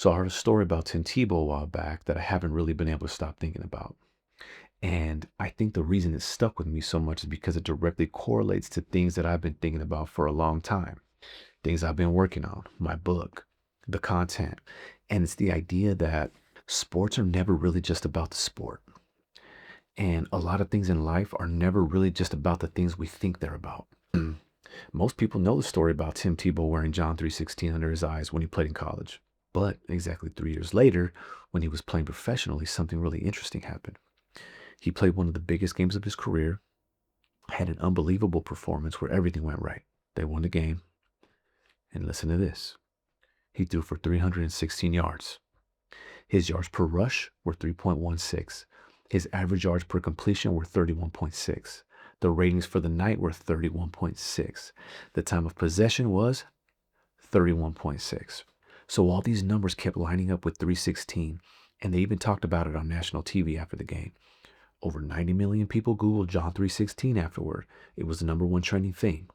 So I heard a story about Tim Tebow a while back that I haven't really been able to stop thinking about. And I think the reason it stuck with me so much is because it directly correlates to things that I've been thinking about for a long time, things I've been working on, my book, the content. And it's the idea that sports are never really just about the sport. And a lot of things in life are never really just about the things we think they're about. Most people know the story about Tim Tebow wearing John 3:16 under his eyes when he played in college. But exactly 3 years later, when he was playing professionally, something really interesting happened. He played one of the biggest games of his career, had an unbelievable performance where everything went right. They won the game, and listen to this. He threw for 316 yards. His yards per rush were 3.16. His average yards per completion were 31.6. The ratings for the night were 31.6. The time of possession was 31.6. So all these numbers kept lining up with 316, and they even talked about it on national TV after the game. Over 90 million people Googled John 3:16 afterward. It was the number one trending thing.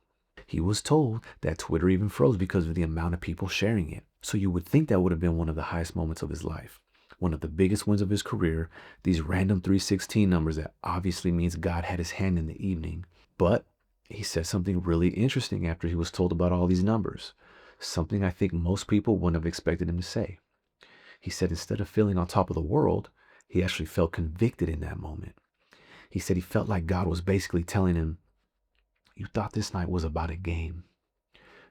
He was told that Twitter even froze because of the amount of people sharing it. So you would think that would have been one of the highest moments of his life. One of the biggest wins of his career, these random 316 numbers that obviously means God had his hand in the evening. But he said something really interesting after he was told about all these numbers. Something I think most people wouldn't have expected him to say. He said instead of feeling on top of the world, he actually felt convicted in that moment. He said he felt like God was basically telling him, you thought this night was about a game.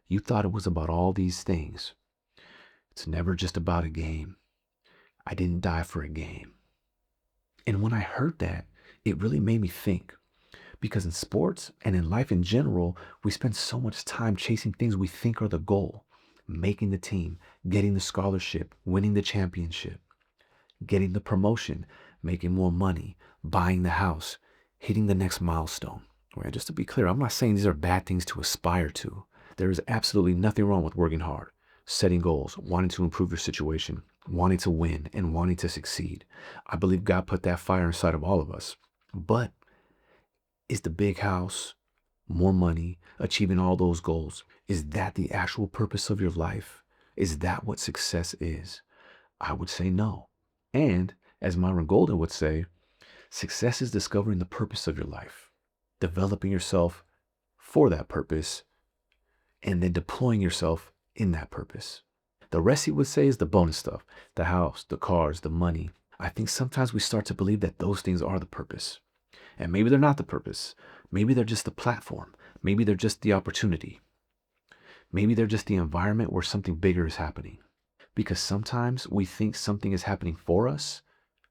You thought it was about all these things. It's never just about a game. I didn't die for a game. And when I heard that, it really made me think. Because in sports and in life in general, we spend so much time chasing things we think are the goal. Making the team, getting the scholarship, winning the championship, getting the promotion, making more money, buying the house, hitting the next milestone. Right? Just to be clear, I'm not saying these are bad things to aspire to. There is absolutely nothing wrong with working hard, setting goals, wanting to improve your situation, wanting to win, and wanting to succeed. I believe God put that fire inside of all of us. But is the big house, more money, achieving all those goals, is that the actual purpose of your life? Is that what success is? I would say no. And as Myron Golden would say, success is discovering the purpose of your life, developing yourself for that purpose, and then deploying yourself in that purpose. The rest, he would say, is the bonus stuff, the house, the cars, the money. I think sometimes we start to believe that those things are the purpose. And maybe they're not the purpose. Maybe they're just the platform. Maybe they're just the opportunity. Maybe they're just the environment where something bigger is happening. Because sometimes we think something is happening for us,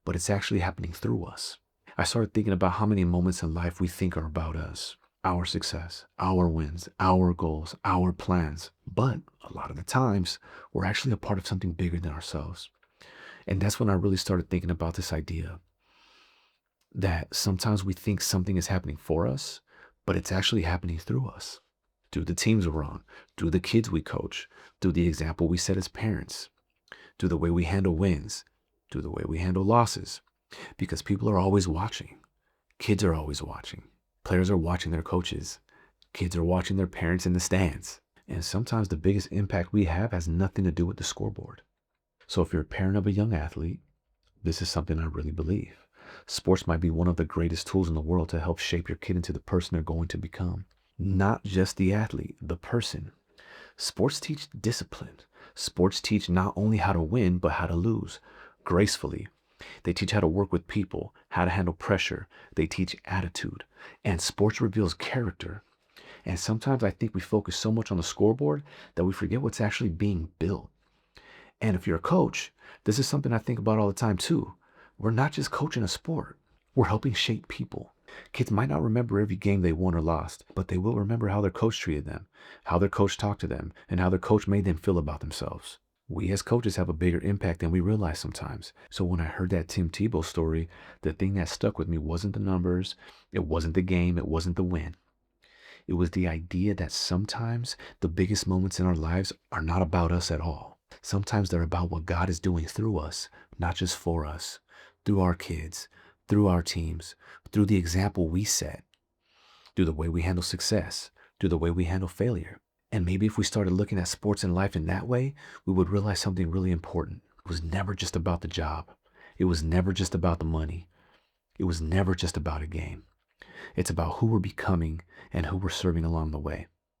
but it's actually happening through us. I started thinking about how many moments in life we think are about us, our success, our wins, our goals, our plans. But a lot of the times, we're actually a part of something bigger than ourselves. And that's when I really started thinking about this idea that sometimes we think something is happening for us, but it's actually happening through us, through the teams we're on, through the kids we coach, through the example we set as parents, through the way we handle wins, through the way we handle losses. Because people are always watching. Kids are always watching. Players are watching their coaches. Kids are watching their parents in the stands. And sometimes the biggest impact we have has nothing to do with the scoreboard. So if you're a parent of a young athlete, this is something I really believe. Sports might be one of the greatest tools in the world to help shape your kid into the person they're going to become. Not just the athlete, the person. Sports teach discipline. Sports teach not only how to win, but how to lose gracefully. They teach how to work with people, how to handle pressure. They teach attitude. And sports reveals character. And sometimes I think we focus so much on the scoreboard that we forget what's actually being built. And if you're a coach, this is something I think about all the time too. We're not just coaching a sport. We're helping shape people. Kids might not remember every game they won or lost, but they will remember how their coach treated them, how their coach talked to them, and how their coach made them feel about themselves. We as coaches have a bigger impact than we realize sometimes. So when I heard that Tim Tebow story, the thing that stuck with me wasn't the numbers, it wasn't the game, it wasn't the win. It was the idea that sometimes the biggest moments in our lives are not about us at all. Sometimes they're about what God is doing through us, not just for us, through our kids, through our teams, through the example we set, through the way we handle success, through the way we handle failure. And maybe if we started looking at sports and life in that way, we would realize something really important. It was never just about the job. It was never just about the money. It was never just about a game. It's about who we're becoming and who we're serving along the way.